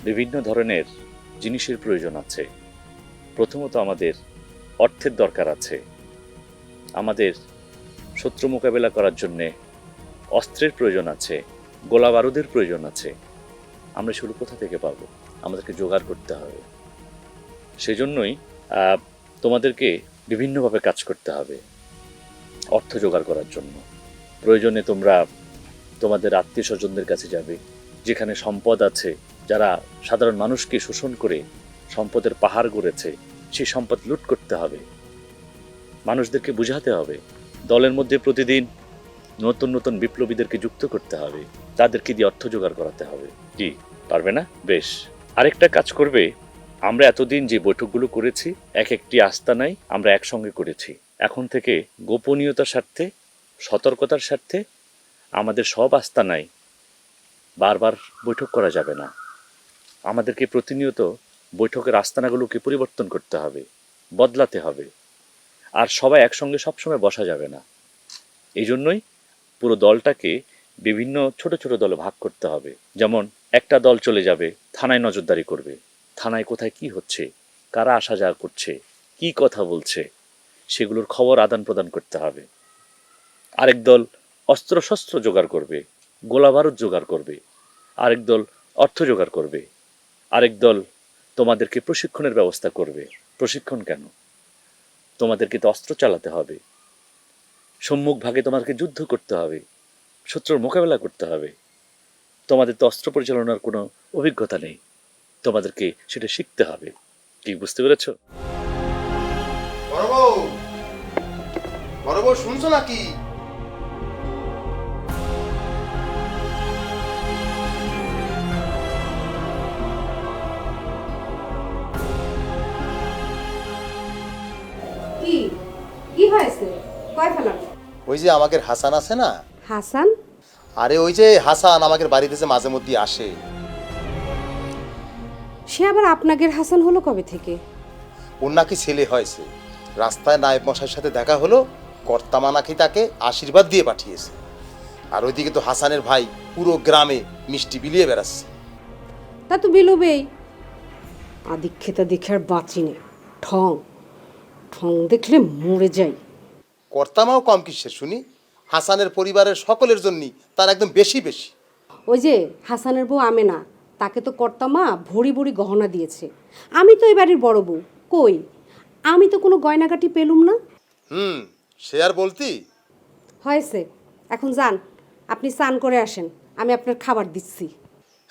বিভিন্ন ধরনের জিনিসের প্রয়োজন আছে। প্রথমত আমাদের অর্থের দরকার আছে, আমাদের শত্রু মোকাবেলা করার জন্যে অস্ত্রের প্রয়োজন আছে, গোলা বারুদের প্রয়োজন আছে। আমরা সেগুলো কোথা থেকে পাবো? আমাদেরকে জোগাড় করতে হবে। সেজন্যই তোমাদেরকে বিভিন্নভাবে কাজ করতে হবে অর্থ জোগাড় করার জন্য। প্রয়োজনে তোমরা তোমাদের আত্মীয় স্বজনদের কাছে যাবে, যেখানে সম্পদ আছে, যারা সাধারণ মানুষকে শোষণ করে সম্পদের পাহাড় গড়েছে, সেই সম্পদ লুট করতে হবে। মানুষদেরকে বুঝাতে হবে, দলের মধ্যে প্রতিদিন নতুন নতুন বিপ্লবীদেরকে যুক্ত করতে হবে, তাদেরকে দিয়ে অর্থ জোগাড় করাতে হবে। কি পারবে না? বেশ, আরেকটা কাজ করবে। আমরা এতদিন যে বৈঠকগুলো করেছি, এক একটি আস্তানায় আমরা একসঙ্গে করেছি। এখন থেকে গোপনীয়তার স্বার্থে, সতর্কতার স্বার্থে আমাদের সব আস্তানায় বারবার বৈঠক করা যাবে না। আমাদেরকে প্রতিনিয়ত বৈঠকের আস্তানাগুলোকে পরিবর্তন করতে হবে, বদলাতে হবে। আর সবাই একসঙ্গে সবসময় বসা যাবে না। এই জন্যই পুরো দলটাকে বিভিন্ন ছোট ছোট দলে ভাগ করতে হবে। যেমন একটা দল চলে যাবে, থানায় নজরদারি করবে, থানায় কোথায় কি হচ্ছে, কারা আসা যাওয়া করছে, কি কথা বলছে, সেগুলোর খবর আদান প্রদান করতে হবে। আরেক দল অস্ত্রশস্ত্র জোগাড় করবে, গোলা বারুদ জোগাড় করবে। আরেক দল অর্থ জোগাড় করবে। আরেক দল তোমাদেরকে প্রশিক্ষণের ব্যবস্থা করবে। প্রশিক্ষণ কেন? তোমাদেরকে তো অস্ত্র চালাতে হবে, সম্মুখ ভাগে তোমাদেরকে যুদ্ধ করতে হবে, শত্রুর মোকাবেলা করতে হবে। তোমাদের তো অস্ত্র পরিচালনার কোনো অভিজ্ঞতা নেই, তোমাদেরকে সেটা শিখতে হবে। কি বুঝতে পেরেছ? বড় বউ শুনছো নাকি? কি কি হয়েছে? কয় ফেলাম? ওই যে আমাদের হাসান আছে না? হাসান? আরে ওই যে হাসান আমাদের বাড়িতে যে মাঝে মধ্যে আসে। সে আবার আপনাদের হাসান হলো কবে থেকে? ওর নাকি ছেলে হয়েছে। রাস্তায় নায়েব মশাইয়ের সাথে দেখা হলো, কর্তামা নাকি তাকে আশীর্বাদ দিয়ে পাঠিয়েছে। আর ওইদিকে তো হাসানের ভাই পুরো গ্রামে মিষ্টি বিলিয়ে বেড়াচ্ছে। তা তো বিলোবেই। আদিক্ষেতা দেখে আর বাঁচি নে। ঠং ঠং দেখলে মরে যাই। কর্তামাও কম কিসের শুনি, হাসানের পরিবারের সকলের জন্যই তার একদম বেশি বেশি। ওই যে হাসানের বউ আমেনা, তাকে তো কর্তামা ভরি ভরি গহনা দিয়েছে। আমি তো এই বাড়ির বড় বউ, কই আমি তো কোনো গয়নাগাটি পেলুম না। সে আর বলতি। হয়েছে, এখন যান, আপনি স্নান করে আসেন, আমি আপনার খাবার দিচ্ছি।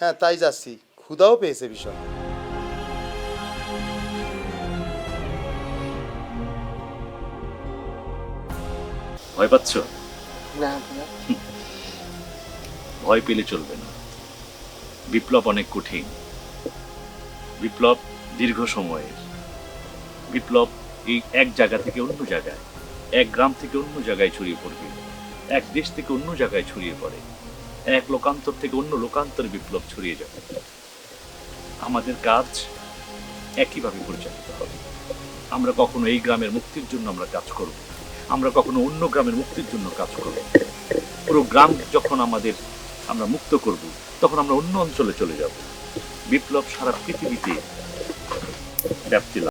হ্যাঁ তাই যাচ্ছি, ক্ষুধাও পেয়েছে ভীষণ। ভয় পাচ্ছ? না ভয় পেলে চলবে না। বিপ্লব অনেক কঠিন, বিপ্লব দীর্ঘ সময়ের। বিপ্লব এই এক জায়গা থেকে অন্য জায়গায়, এক গ্রাম থেকে অন্য জায়গায় ছড়িয়ে পড়বে, এক দেশ থেকে অন্য জায়গায় ছড়িয়ে পড়ে, এক লোকান্তর থেকে অন্য লোকান্তরে বিপ্লব ছড়িয়ে যাবে। আমাদের কাজ একইভাবে পরিচালিত হবে। আমরা কখনো এই গ্রামের মুক্তির জন্য আমরা কাজ করব, আমরা কখনো অন্য গ্রামের মুক্তির জন্য কাজ করব। পুরো গ্রাম যখন আমরা মুক্ত করব, তখন আমরা অন্য অঞ্চলে চলে যাব। বিপ্লব সারা পৃথিবীতে ব্যাপ্তি লাভ